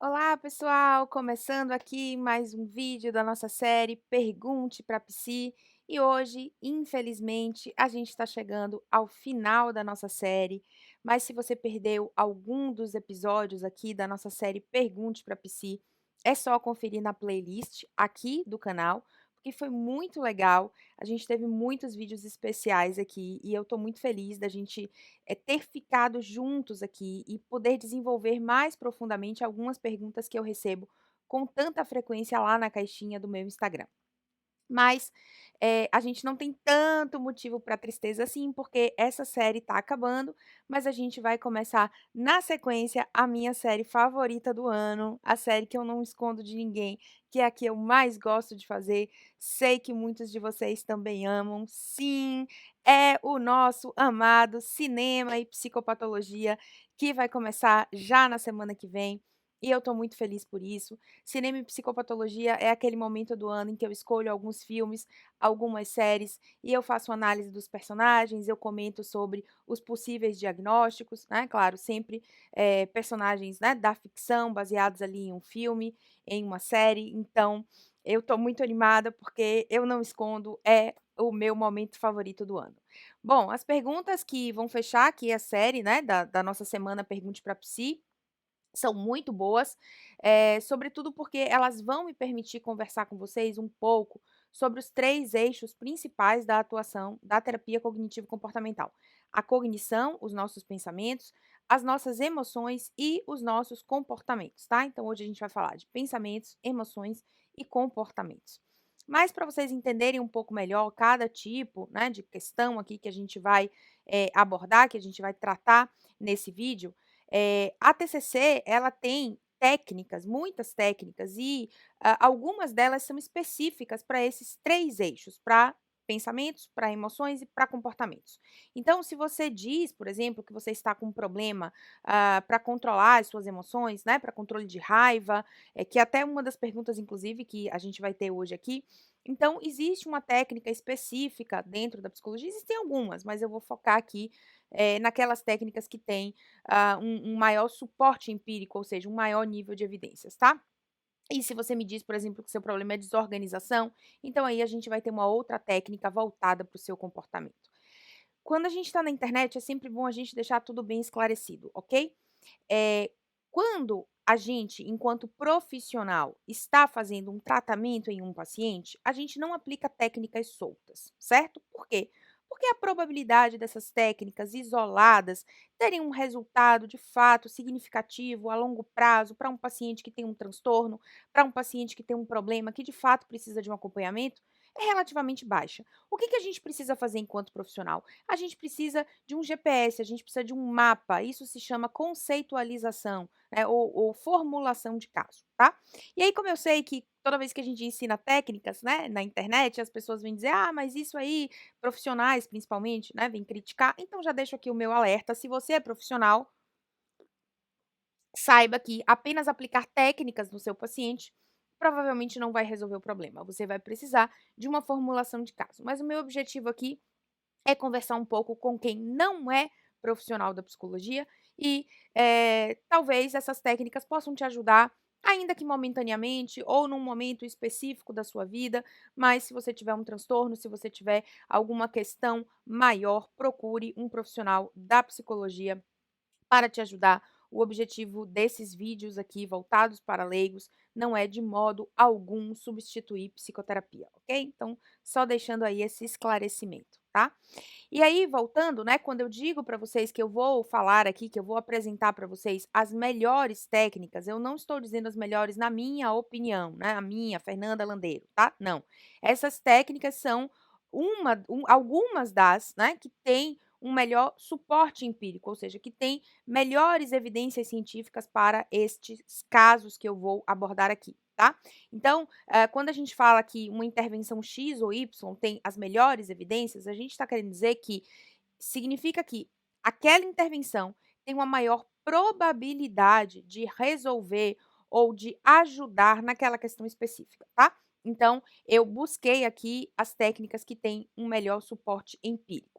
Olá, pessoal! Começando aqui mais um vídeo da nossa série Pergunte para Psi. E hoje, infelizmente, a gente está chegando ao final da nossa série. Mas se você perdeu algum dos episódios aqui da nossa série Pergunte para Psi, é só conferir na playlist aqui do canal, porque foi muito legal. A gente teve muitos vídeos especiais aqui e eu estou muito feliz da gente ter ficado juntos aqui e poder desenvolver mais profundamente algumas perguntas que eu recebo com tanta frequência lá na caixinha do meu Instagram. Mas, a gente não tem tanto motivo para tristeza assim, porque essa série está acabando, mas a gente vai começar na sequência a minha série favorita do ano, a série que eu não escondo de ninguém, que é a que eu mais gosto de fazer. Sei que muitos de vocês também amam. Sim, é o nosso amado Cinema e Psicopatologia, que vai começar já na semana que vem, e eu estou muito feliz por isso. Cinema e psicopatologia é aquele momento do ano em que eu escolho alguns filmes, algumas séries e eu faço análise dos personagens, eu comento sobre os possíveis diagnósticos, né, claro, sempre, personagens, né, da ficção baseados ali em um filme, em uma série, então eu estou muito animada porque eu não escondo, é o meu momento favorito do ano. Bom, as perguntas que vão fechar aqui a série, né, da nossa semana Pergunte para Psi, são muito boas, sobretudo porque elas vão me permitir conversar com vocês um pouco sobre os 3 eixos principais da atuação da terapia cognitivo-comportamental: a cognição, os nossos pensamentos, as nossas emoções e os nossos comportamentos, tá. Então hoje a gente vai falar de pensamentos, emoções e comportamentos. Mas para vocês entenderem um pouco melhor cada tipo, né, de questão aqui que a gente vai, abordar, que a gente vai tratar nesse vídeo, a TCC, ela tem técnicas, muitas técnicas e, algumas delas são específicas para esses 3 eixos, para pensamentos, para emoções e para comportamentos. Então, se você diz, por exemplo, que você está com um problema, para controlar as suas emoções, né, para controle de raiva, que é até uma das perguntas, inclusive, que a gente vai ter hoje aqui. Então, existe uma técnica específica dentro da psicologia, existem algumas, mas eu vou focar aqui, naquelas técnicas que têm um maior suporte empírico, ou seja, um maior nível de evidências, tá? E se você me diz, por exemplo, que seu problema é desorganização, então aí a gente vai ter uma outra técnica voltada para o seu comportamento. Quando a gente está na internet, é sempre bom a gente deixar tudo bem esclarecido, ok? Eh, Quando a gente, enquanto profissional, está fazendo um tratamento em um paciente, a gente não aplica técnicas soltas, certo? Por quê? Porque a probabilidade dessas técnicas isoladas terem um resultado de fato significativo a longo prazo para um paciente que tem um transtorno, para um paciente que tem um problema que de fato precisa de um acompanhamento, é relativamente baixa. O que a gente precisa fazer enquanto profissional? A gente precisa de um GPS, a gente precisa de um mapa, isso se chama conceitualização, né, ou formulação de caso, tá. E aí, como eu sei que toda vez que a gente ensina técnicas, né, na internet, as pessoas vêm dizer: "Ah, mas isso aí", profissionais principalmente, né, vêm criticar, então já deixo aqui o meu alerta, se você é profissional, saiba que apenas aplicar técnicas no seu paciente provavelmente não vai resolver o problema, você vai precisar de uma formulação de caso. Mas o meu objetivo aqui é conversar um pouco com quem não é profissional da psicologia e, talvez essas técnicas possam te ajudar, ainda que momentaneamente ou num momento específico da sua vida, mas se você tiver um transtorno, se você tiver alguma questão maior, procure um profissional da psicologia para te ajudar. O objetivo desses vídeos aqui voltados para leigos não é de modo algum substituir psicoterapia, ok? Então, só deixando aí esse esclarecimento, tá? E aí, voltando, né, quando eu digo para vocês que eu vou falar aqui, que eu vou apresentar para vocês as melhores técnicas, eu não estou dizendo as melhores na minha opinião, né, a minha, Fernanda Landeiro, tá? Não. Essas técnicas são algumas das, né, que têm um melhor suporte empírico, ou seja, que têm melhores evidências científicas para estes casos que eu vou abordar aqui, tá? Então, quando a gente fala que uma intervenção X ou Y tem as melhores evidências, a gente está querendo dizer que significa que aquela intervenção tem uma maior probabilidade de resolver ou de ajudar naquela questão específica, tá? Então, eu busquei aqui as técnicas que têm um melhor suporte empírico.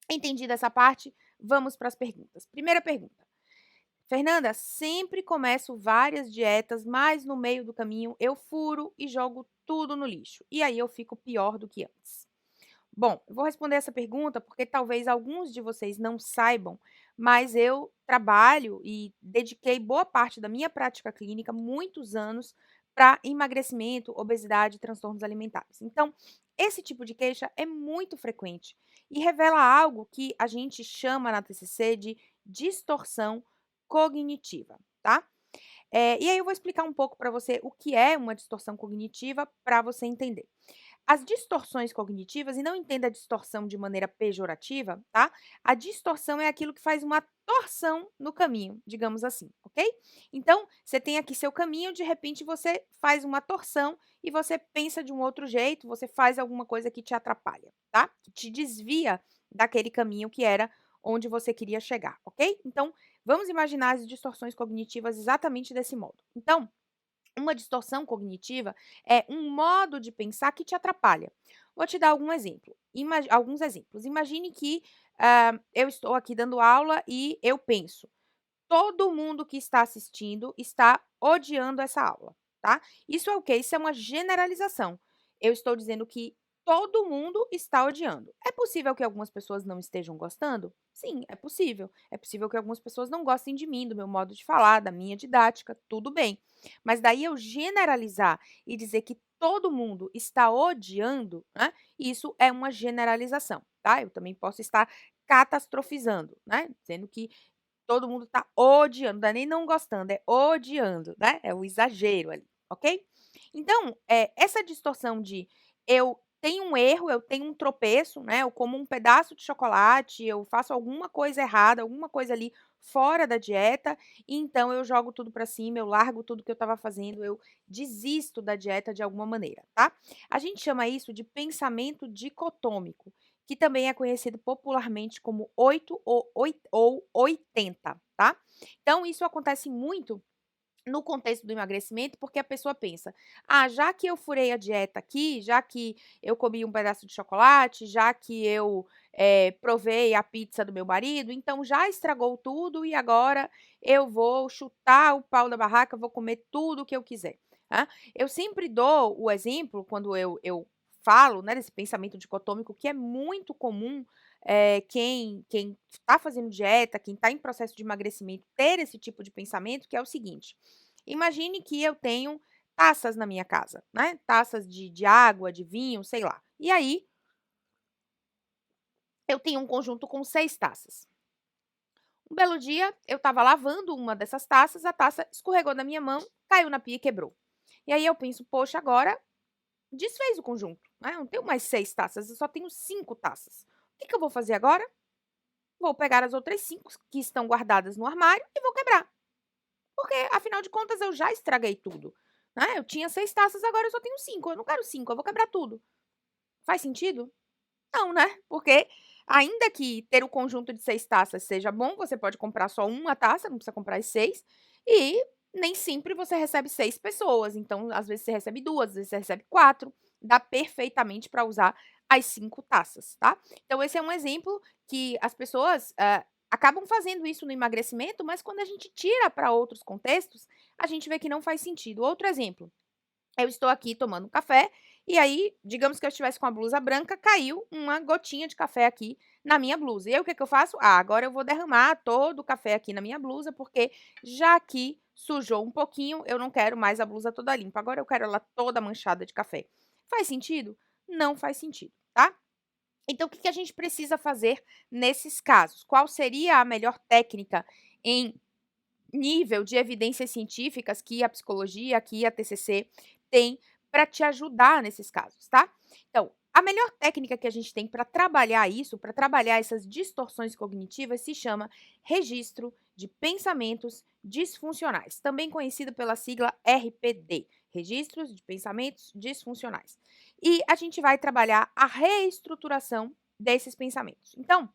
Entendida essa parte, vamos para as perguntas. Primeira pergunta: Fernanda, sempre começo várias dietas, mas no meio do caminho eu furo e jogo tudo no lixo. E aí eu fico pior do que antes. Bom, eu vou responder essa pergunta porque talvez alguns de vocês não saibam, mas eu trabalho e dediquei boa parte da minha prática clínica, muitos anos, para emagrecimento, obesidade e transtornos alimentares. Então, esse tipo de queixa é muito frequente e revela algo que a gente chama na TCC de distorção cognitiva, tá? E aí eu vou explicar um pouco para você o que é uma distorção cognitiva para você entender. As distorções cognitivas, e não entenda a distorção de maneira pejorativa, tá? A distorção é aquilo que faz uma torção no caminho, digamos assim, ok? Então, você tem aqui seu caminho, de repente você faz uma torção e você pensa de um outro jeito, você faz alguma coisa que te atrapalha, tá? Que te desvia daquele caminho que era onde você queria chegar, ok? Então, vamos imaginar as distorções cognitivas exatamente desse modo. Então, uma distorção cognitiva é um modo de pensar que te atrapalha. Vou te dar alguns exemplos. Imagine que eu estou aqui dando aula e eu penso: todo mundo que está assistindo está odiando essa aula, tá? Isso é o quê? Isso é uma generalização. Eu estou dizendo que todo mundo está odiando. É possível que algumas pessoas não estejam gostando? Sim, é possível. É possível que algumas pessoas não gostem de mim, do meu modo de falar, da minha didática, tudo bem. Mas daí eu generalizar e dizer que todo mundo está odiando, né? Isso é uma generalização, tá? Eu também posso estar catastrofizando, né? Dizendo que todo mundo tá odiando, não é nem não gostando, é odiando, né, é o exagero ali, ok? Então, essa distorção de eu tenho um erro, eu tenho um tropeço, né, eu como um pedaço de chocolate, eu faço alguma coisa errada, alguma coisa ali fora da dieta, e então eu jogo tudo para cima, eu largo tudo que eu estava fazendo, eu desisto da dieta de alguma maneira, tá? A gente chama isso de pensamento dicotômico, que também é conhecido popularmente como 8 ou 80, tá? Então, isso acontece muito no contexto do emagrecimento, porque a pessoa pensa: ah, já que eu furei a dieta aqui, já que eu comi um pedaço de chocolate, já que eu provei a pizza do meu marido, então já estragou tudo e agora eu vou chutar o pau da barraca, vou comer tudo o que eu quiser. Tá? Eu sempre dou o exemplo, quando eu falo, né, desse pensamento dicotômico, que é muito comum quem está fazendo dieta, quem está em processo de emagrecimento, ter esse tipo de pensamento, que é o seguinte: imagine que eu tenho taças na minha casa, né? Taças de água, de vinho, sei lá. E aí, eu tenho um conjunto com 6 taças. Um belo dia, eu estava lavando uma dessas taças, a taça escorregou da minha mão, caiu na pia e quebrou. E aí eu penso: poxa, agora desfez o conjunto, né? Eu não tenho mais 6 taças, eu só tenho 5 taças. O que eu vou fazer agora? Vou pegar as outras 5 que estão guardadas no armário e vou quebrar. Porque, afinal de contas, eu já estraguei tudo, né, eu tinha 6 taças, agora eu só tenho 5. Eu não quero 5, eu vou quebrar tudo. Faz sentido? Não, né, porque ainda que ter o conjunto de 6 taças seja bom, você pode comprar só uma taça, não precisa comprar as 6, e nem sempre você recebe 6 pessoas, então às vezes você recebe 2, às vezes você recebe 4, dá perfeitamente para usar as 5 taças, tá. Então esse é um exemplo que as pessoas, acabam fazendo isso no emagrecimento, mas quando a gente tira para outros contextos, a gente vê que não faz sentido. Outro exemplo: eu estou aqui tomando café, e aí, digamos que eu estivesse com a blusa branca, caiu uma gotinha de café aqui na minha blusa. E aí o que que eu faço? Ah, agora eu vou derramar todo o café aqui na minha blusa, porque já que sujou um pouquinho, eu não quero mais a blusa toda limpa, agora eu quero ela toda manchada de café. Faz sentido? Não faz sentido, tá? Então o que que a gente precisa fazer nesses casos? Qual seria a melhor técnica em nível de evidências científicas que a psicologia, que a TCC tem para te ajudar nesses casos, tá? Então, a melhor técnica que a gente tem para trabalhar isso, para trabalhar essas distorções cognitivas, se chama registro de pensamentos disfuncionais, também conhecido pela sigla RPD, registros de pensamentos disfuncionais. E a gente vai trabalhar a reestruturação desses pensamentos. Então,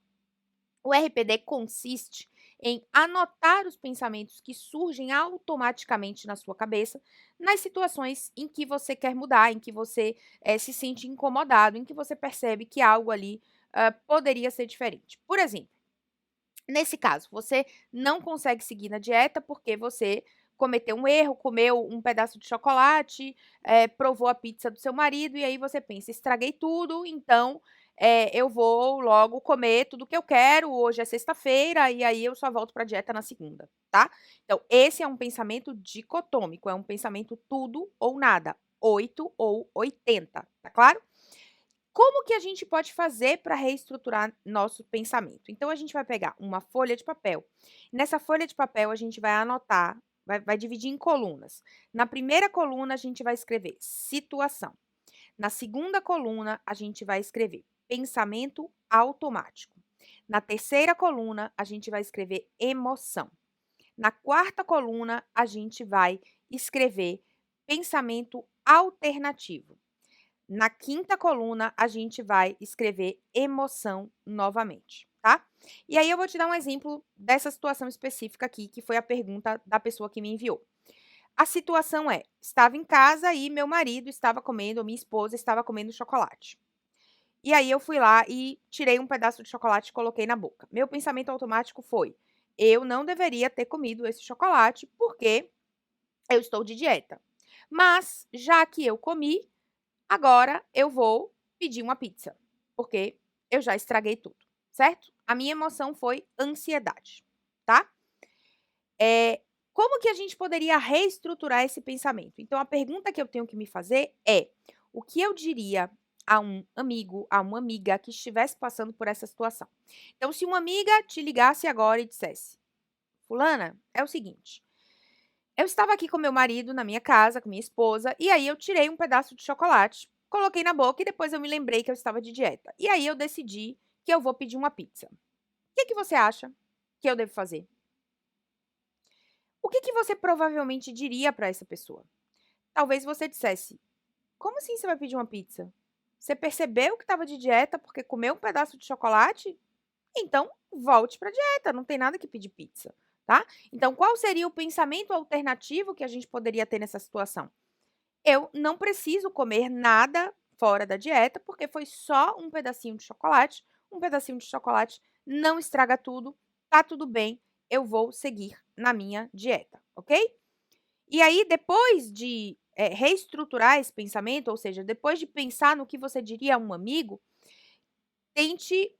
o RPD consiste em anotar os pensamentos que surgem automaticamente na sua cabeça, nas situações em que você quer mudar, em que você se sente incomodado, em que você percebe que algo ali poderia ser diferente. Por exemplo, Nesse caso, você não consegue seguir na dieta, porque você cometeu um erro, comeu um pedaço de chocolate, provou a pizza do seu marido e aí você pensa: "Estraguei tudo, então, eu vou logo comer tudo que eu quero, hoje é sexta-feira e aí eu só volto para a dieta na segunda", tá. Então esse é um pensamento dicotômico, é um pensamento tudo ou nada, 8 ou 80, tá claro? Como que a gente pode fazer para reestruturar nosso pensamento? Então a gente vai pegar uma folha de papel. Nessa folha de papel a gente vai anotar, vai dividir em colunas. Na primeira coluna a gente vai escrever situação. Na segunda coluna a gente vai escrever pensamento automático. Na terceira coluna a gente vai escrever emoção. Na quarta coluna a gente vai escrever pensamento alternativo. Na quinta coluna, a gente vai escrever emoção novamente, tá? E aí eu vou te dar um exemplo dessa situação específica aqui, que foi a pergunta da pessoa que me enviou. A situação é: estava em casa e meu marido estava comendo, ou minha esposa estava comendo chocolate. E aí eu fui lá e tirei um pedaço de chocolate e coloquei na boca. Meu pensamento automático foi: eu não deveria ter comido esse chocolate porque eu estou de dieta. Mas, já que eu comi, agora eu vou pedir uma pizza, porque eu já estraguei tudo, certo? A minha emoção foi ansiedade, tá? Como que a gente poderia reestruturar esse pensamento? Então a pergunta que eu tenho que me fazer é: o que eu diria a um amigo, a uma amiga que estivesse passando por essa situação? Então se uma amiga te ligasse agora e dissesse: "Fulana, é o seguinte, eu estava aqui com meu marido na minha casa, com minha esposa, e aí eu tirei um pedaço de chocolate, coloquei na boca e depois eu me lembrei que eu estava de dieta. E aí eu decidi que eu vou pedir uma pizza. O que você acha que eu devo fazer?" O que você provavelmente diria para essa pessoa? Talvez você dissesse: "Como assim você vai pedir uma pizza? Você percebeu que estava de dieta porque comeu um pedaço de chocolate? Então volte para a dieta, não tem nada que pedir pizza", tá? Então qual seria o pensamento alternativo que a gente poderia ter nessa situação? Eu não preciso comer nada fora da dieta, porque foi só um pedacinho de chocolate. Um pedacinho de chocolate não estraga tudo, tá tudo bem, eu vou seguir na minha dieta, ok? E aí, depois de reestruturar esse pensamento, ou seja, depois de pensar no que você diria a um amigo, tente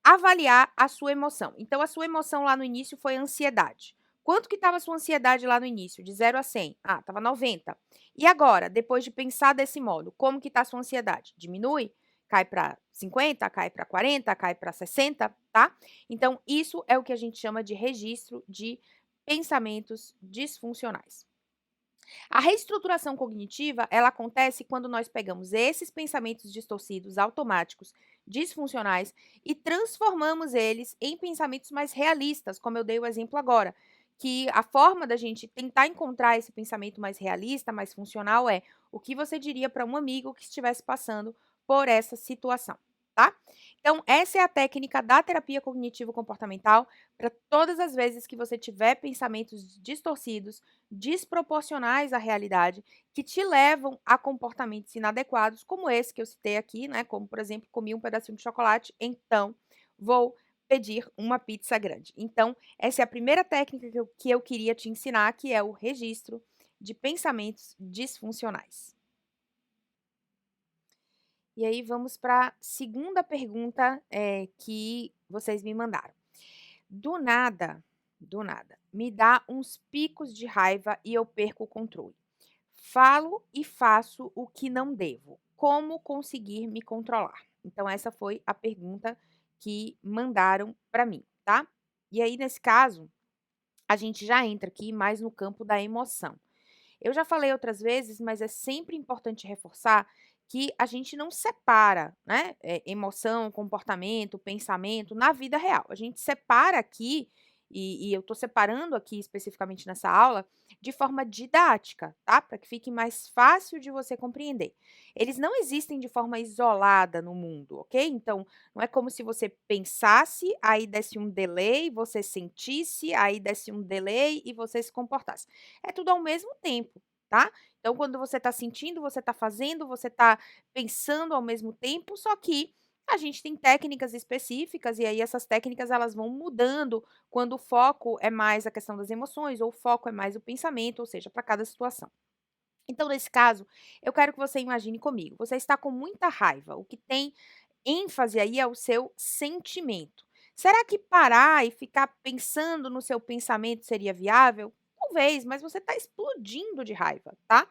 avaliar a sua emoção. Então a sua emoção lá no início foi ansiedade. Quanto que estava a sua ansiedade lá no início? De 0 a 100? Ah, estava 90. E agora, depois de pensar desse modo, como que está a sua ansiedade? Diminui? Cai para 50? Cai para 40? Cai para 60? Tá? Então isso é o que a gente chama de registro de pensamentos disfuncionais. A reestruturação cognitiva, ela acontece quando nós pegamos esses pensamentos distorcidos, automáticos, disfuncionais e transformamos eles em pensamentos mais realistas, como eu dei o exemplo agora, que a forma da gente tentar encontrar esse pensamento mais realista, mais funcional é: o que você diria para um amigo que estivesse passando por essa situação, tá? Então, essa é a técnica da terapia cognitivo-comportamental para todas as vezes que você tiver pensamentos distorcidos, desproporcionais à realidade, que te levam a comportamentos inadequados, como esse que eu citei aqui, né? Como, por exemplo, comi um pedacinho de chocolate, então vou pedir uma pizza grande. Então, essa é a primeira técnica que eu queria te ensinar, que é o registro de pensamentos disfuncionais. E aí vamos para a segunda pergunta, que vocês me mandaram. Do nada, me dá uns picos de raiva e eu perco o controle. Falo e faço o que não devo. Como conseguir me controlar? Então essa foi a pergunta que mandaram para mim, tá? E aí nesse caso, a gente já entra aqui mais no campo da emoção. Eu já falei outras vezes, mas é sempre importante reforçar que a gente não separa, né, emoção, comportamento, pensamento na vida real. A gente separa aqui, e eu estou separando aqui especificamente nessa aula, de forma didática, tá? Para que fique mais fácil de você compreender. Eles não existem de forma isolada no mundo, ok? Então, não é como se você pensasse, aí desse um delay, você sentisse, aí desse um delay e você se comportasse. É tudo ao mesmo tempo, tá? Então, quando você está sentindo, você está fazendo, você está pensando ao mesmo tempo, só que A gente tem técnicas específicas e aí essas técnicas elas vão mudando quando o foco é mais a questão das emoções ou o foco é mais o pensamento, ou seja, para cada situação. Então, nesse caso, eu quero que você imagine comigo, você está com muita raiva, o que tem ênfase aí é o seu sentimento. Será que parar e ficar pensando no seu pensamento seria viável? Talvez, mas você está explodindo de raiva, tá?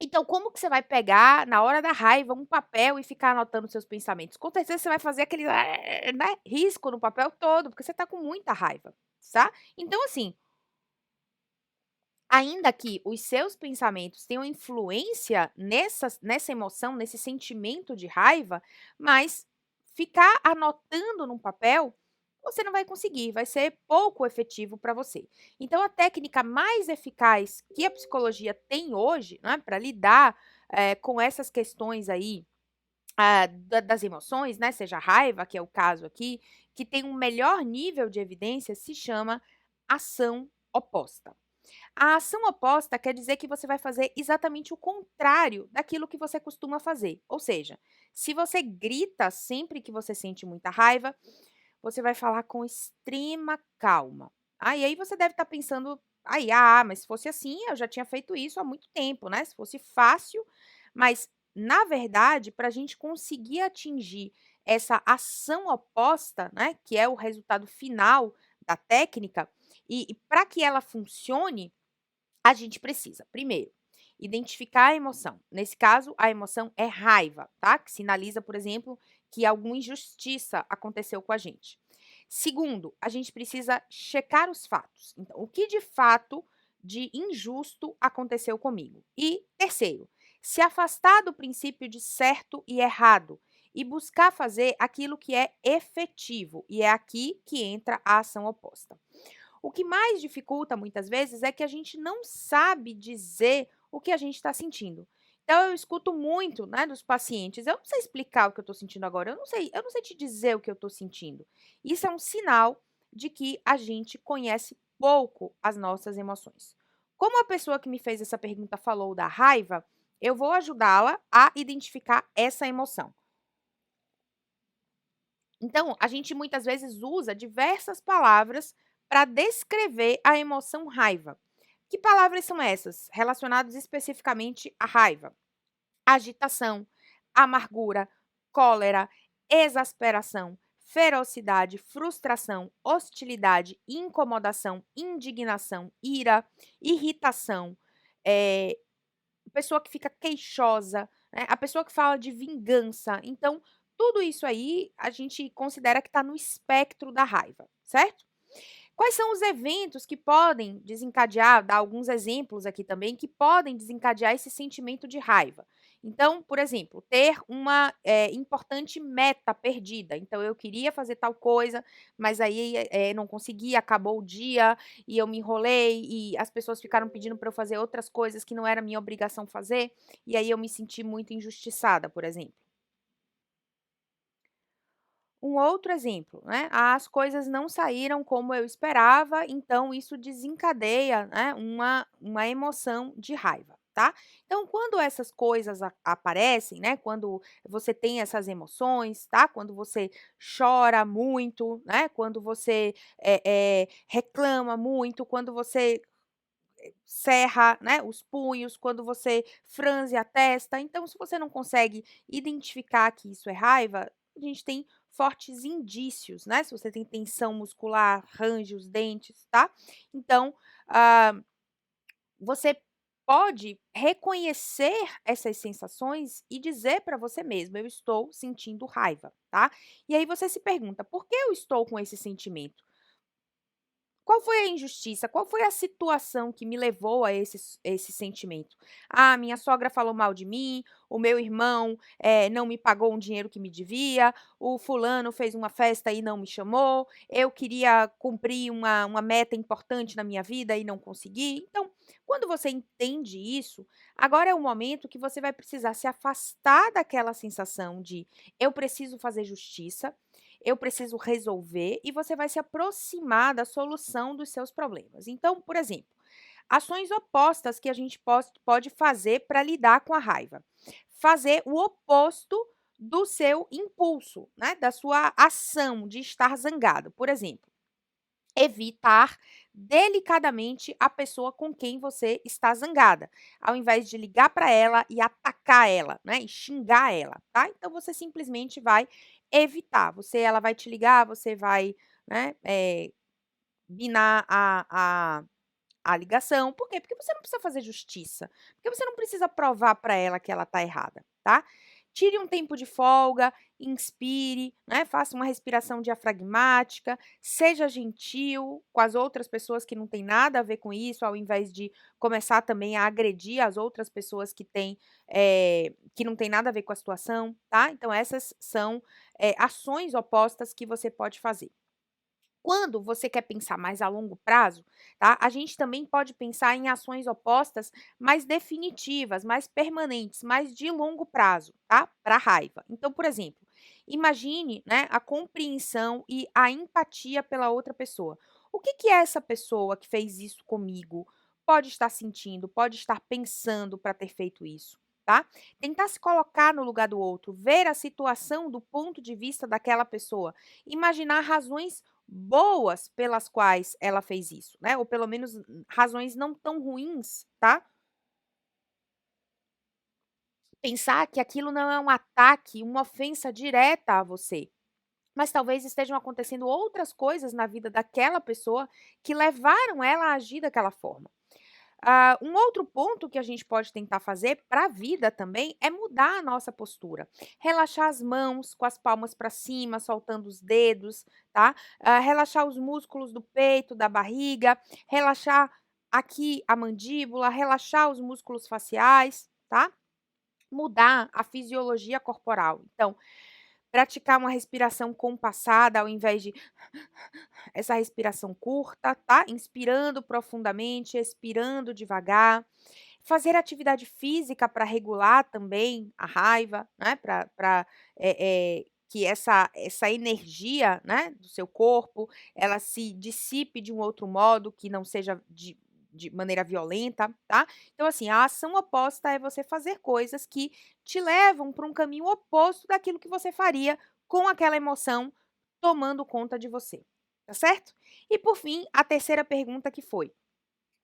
Então, como que você vai pegar, na hora da raiva, um papel e ficar anotando seus pensamentos? Com certeza você vai fazer aquele, né, risco no papel todo, porque você está com muita raiva, tá? Então, assim, ainda que os seus pensamentos tenham influência nessa emoção, nesse sentimento de raiva, mas ficar anotando num papel, você não vai conseguir, vai ser pouco efetivo para você. Então, a técnica mais eficaz que a psicologia tem hoje, né, para lidar com essas questões aí das emoções, né, seja a raiva, que é o caso aqui, que tem um melhor nível de evidência, se chama ação oposta. A ação oposta quer dizer que você vai fazer exatamente o contrário daquilo que você costuma fazer. Ou seja, se você grita sempre que você sente muita raiva, você vai falar com extrema calma. E aí você deve estar pensando, aí, mas se fosse assim, eu já tinha feito isso há muito tempo, né? Se fosse fácil, mas na verdade, para a gente conseguir atingir essa ação oposta, né, que é o resultado final da técnica, e para que ela funcione, a gente precisa, primeiro, identificar a emoção. Nesse caso, a emoção é raiva, tá? Que sinaliza, por exemplo, que alguma injustiça aconteceu com a gente. Segundo, a gente precisa checar os fatos. Então, o que de fato de injusto aconteceu comigo? E terceiro, se afastar do princípio de certo e errado e buscar fazer aquilo que é efetivo. E é aqui que entra a ação oposta. O que mais dificulta muitas vezes é que a gente não sabe dizer o que a gente está sentindo. Então eu escuto muito, né, dos pacientes, eu não sei explicar o que eu estou sentindo agora, eu não sei te dizer o que eu estou sentindo. Isso é um sinal de que a gente conhece pouco as nossas emoções. Como a pessoa que me fez essa pergunta falou da raiva, eu vou ajudá-la a identificar essa emoção. Então, a gente muitas vezes usa diversas palavras para descrever a emoção raiva. Que palavras são essas? Relacionadas especificamente à raiva: agitação, amargura, cólera, exasperação, ferocidade, frustração, hostilidade, incomodação, indignação, ira, irritação, eh, pessoa que fica queixosa, né, a pessoa que fala de vingança. Então, tudo isso aí a gente considera que está no espectro da raiva, certo? Quais são os eventos que podem desencadear, dar alguns exemplos aqui também, que podem desencadear esse sentimento de raiva. Então, por exemplo, ter uma importante meta perdida. Então, eu queria fazer tal coisa, mas aí não consegui, acabou o dia e eu me enrolei e as pessoas ficaram pedindo para eu fazer outras coisas que não era minha obrigação fazer, e aí eu me senti muito injustiçada, por exemplo. Um outro exemplo, né, as coisas não saíram como eu esperava, então isso desencadeia, né, uma emoção de raiva, tá. Então quando essas coisas aparecem, né, quando você tem essas emoções, tá, quando você chora muito, né, quando você, reclama muito, quando você cerra, né, os punhos, quando você franze a testa. Então, se você não consegue identificar que isso é raiva, a gente tem fortes indícios, né? Se você tem tensão muscular, range os dentes, tá? Então, ah, você pode reconhecer essas sensações e dizer para você mesmo: eu estou sentindo raiva, tá? E aí você se pergunta: por que eu estou com esse sentimento? Qual foi a injustiça? Qual foi a situação que me levou a esse sentimento? Minha sogra falou mal de mim, o meu irmão, não me pagou um dinheiro que me devia, o fulano fez uma festa e não me chamou, eu queria cumprir uma meta importante na minha vida e não consegui. Então, quando você entende isso, agora é o momento que você vai precisar se afastar daquela sensação de: "Eu preciso fazer justiça, eu preciso resolver", e você vai se aproximar da solução dos seus problemas. Então, por exemplo, ações opostas que a gente pode fazer para lidar com a raiva. Fazer o oposto do seu impulso, né, da sua ação de estar zangado. Por exemplo, evitar delicadamente a pessoa com quem você está zangada, ao invés de ligar para ela e atacar ela, né, e xingar ela, tá. Então você simplesmente vai evitar, ela vai te ligar, você vai, né, binar a ligação. Por quê? Porque você não precisa fazer justiça, porque você não precisa provar para ela que ela está errada, tá. Tire um tempo de folga, inspire, né, faça uma respiração diafragmática, seja gentil com as outras pessoas que não têm nada a ver com isso, ao invés de começar também a agredir as outras pessoas que que não tem nada a ver com a situação, tá. Então essas são, ações opostas que você pode fazer. Quando você quer pensar mais a longo prazo, tá, a gente também pode pensar em ações opostas mais definitivas, mais permanentes, mais de longo prazo, tá, para a raiva. Então, por exemplo, imagine, né, a compreensão e a empatia pela outra pessoa. O que que essa pessoa que fez isso comigo pode estar sentindo, pode estar pensando para ter feito isso, tá? Tentar se colocar no lugar do outro, ver a situação do ponto de vista daquela pessoa, imaginar razões boas pelas quais ela fez isso, né, ou pelo menos razões não tão ruins, tá. Pensar que aquilo não é um ataque, uma ofensa direta a você, mas talvez estejam acontecendo outras coisas na vida daquela pessoa que levaram ela a agir daquela forma. Um outro ponto que a gente pode tentar fazer para a vida também é mudar a nossa postura. Relaxar as mãos com as palmas para cima, soltando os dedos, tá? Relaxar os músculos do peito, da barriga, relaxar aqui a mandíbula, relaxar os músculos faciais, tá? Mudar a fisiologia corporal. Então, praticar uma respiração compassada ao invés de essa respiração curta, tá? Inspirando profundamente, expirando devagar. Fazer atividade física para regular também a raiva, né, pra, que essa energia, né, do seu corpo, ela se dissipe de um outro modo que não seja de maneira violenta, tá. Então assim, a ação oposta é você fazer coisas que te levam para um caminho oposto daquilo que você faria com aquela emoção tomando conta de você, tá certo? E por fim, a terceira pergunta que foi: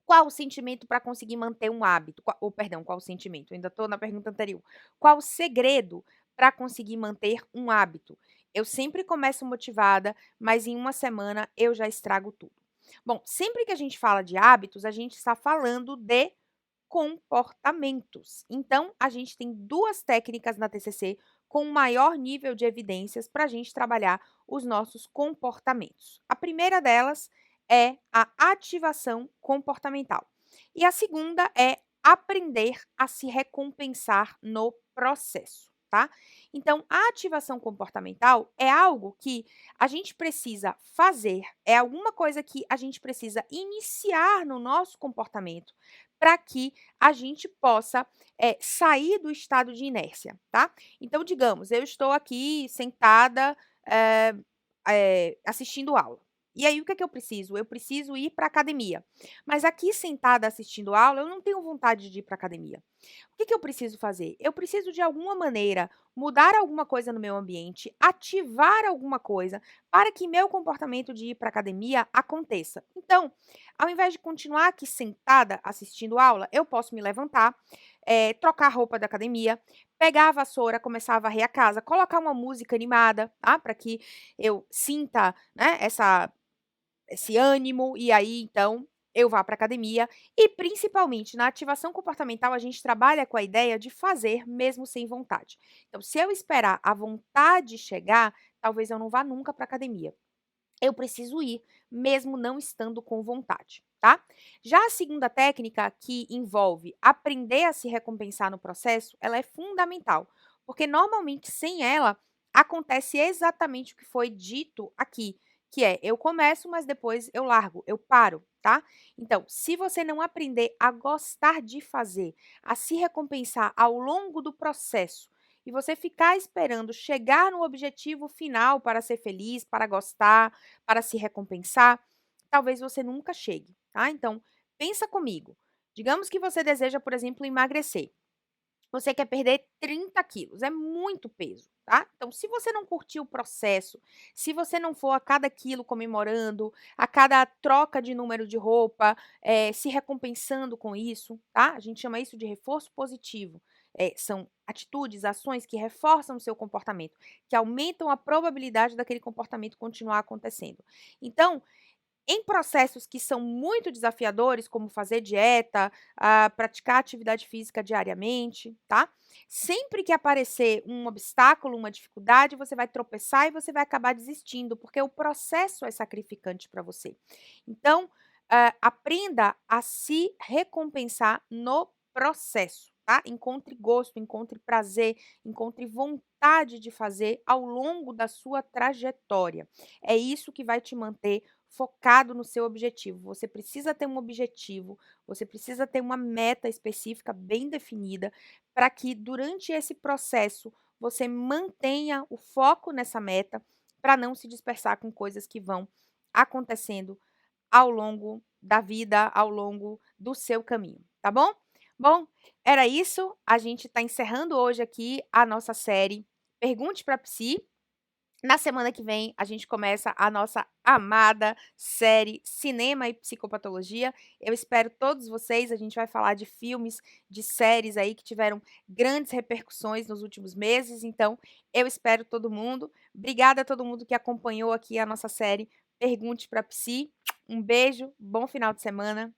qual o sentimento para conseguir manter um hábito? Qual o sentimento? Eu ainda estou na pergunta anterior. Qual o segredo para conseguir manter um hábito? Eu sempre começo motivada, mas em uma semana eu já estrago tudo. Bom, sempre que a gente fala de hábitos, a gente está falando de comportamentos. Então, a gente tem 2 técnicas na TCC com maior nível de evidências para a gente trabalhar os nossos comportamentos. A primeira delas é a ativação comportamental e a segunda é aprender a se recompensar no processo, tá? Então, a ativação comportamental é algo que a gente precisa fazer, é alguma coisa que a gente precisa iniciar no nosso comportamento para que a gente possa, sair do estado de inércia, tá. Então digamos, eu estou aqui sentada, eh assistindo aula. E aí o que é que eu preciso? Eu preciso ir para academia. Mas aqui sentada assistindo aula, eu não tenho vontade de ir para academia. O que que eu preciso fazer? Eu preciso de alguma maneira mudar alguma coisa no meu ambiente, ativar alguma coisa para que meu comportamento de ir para academia aconteça. Então, ao invés de continuar aqui sentada assistindo aula, eu posso me levantar, trocar a roupa da academia, pegar a vassoura, começar a varrer a casa, colocar uma música animada, tá? Para que eu sinta, né, esse ânimo e aí então eu vá para academia e principalmente na ativação comportamental a gente trabalha com a ideia de fazer mesmo sem vontade. Então se eu esperar a vontade chegar, talvez eu não vá nunca para academia. Eu preciso ir, mesmo não estando com vontade, tá? Já a segunda técnica, que envolve aprender a se recompensar no processo, ela é fundamental, porque normalmente sem ela acontece exatamente o que foi dito aqui, que é eu começo, mas depois eu largo, eu paro, tá? Então, se você não aprender a gostar de fazer, a se recompensar ao longo do processo, e você ficar esperando chegar no objetivo final para ser feliz, para gostar, para se recompensar, talvez você nunca chegue, tá? Então, pensa comigo. Digamos que você deseja, por exemplo, emagrecer. você quer perder 30 quilos, é muito peso, tá? Então, se você não curtir o processo, se você não for a cada quilo comemorando, a cada troca de número de roupa, se recompensando com isso, tá? A gente chama isso de reforço positivo. São atitudes, ações que reforçam o seu comportamento, que aumentam a probabilidade daquele comportamento continuar acontecendo. Então, em processos que são muito desafiadores, como fazer dieta, praticar atividade física diariamente, tá? Sempre que aparecer um obstáculo, uma dificuldade, você vai tropeçar e você vai acabar desistindo, porque o processo é sacrificante para você. Então, aprenda a se recompensar no processo, tá? Encontre gosto, encontre prazer, encontre vontade de fazer ao longo da sua trajetória. É isso que vai te manter focado no seu objetivo. Você precisa ter um objetivo, você precisa ter uma meta específica bem definida, para que durante esse processo você mantenha o foco nessa meta, para não se dispersar com coisas que vão acontecendo ao longo da vida, ao longo do seu caminho, tá bom? Bom, era isso. A gente está encerrando hoje aqui a nossa série Pergunte para Psi. Na semana que vem, a gente começa a nossa amada série Cinema e Psicopatologia. Eu espero todos vocês. A gente vai falar de filmes, de séries aí que tiveram grandes repercussões nos últimos meses. Então, eu espero todo mundo. Obrigada a todo mundo que acompanhou aqui a nossa série Pergunte para Psi. Um beijo, bom final de semana.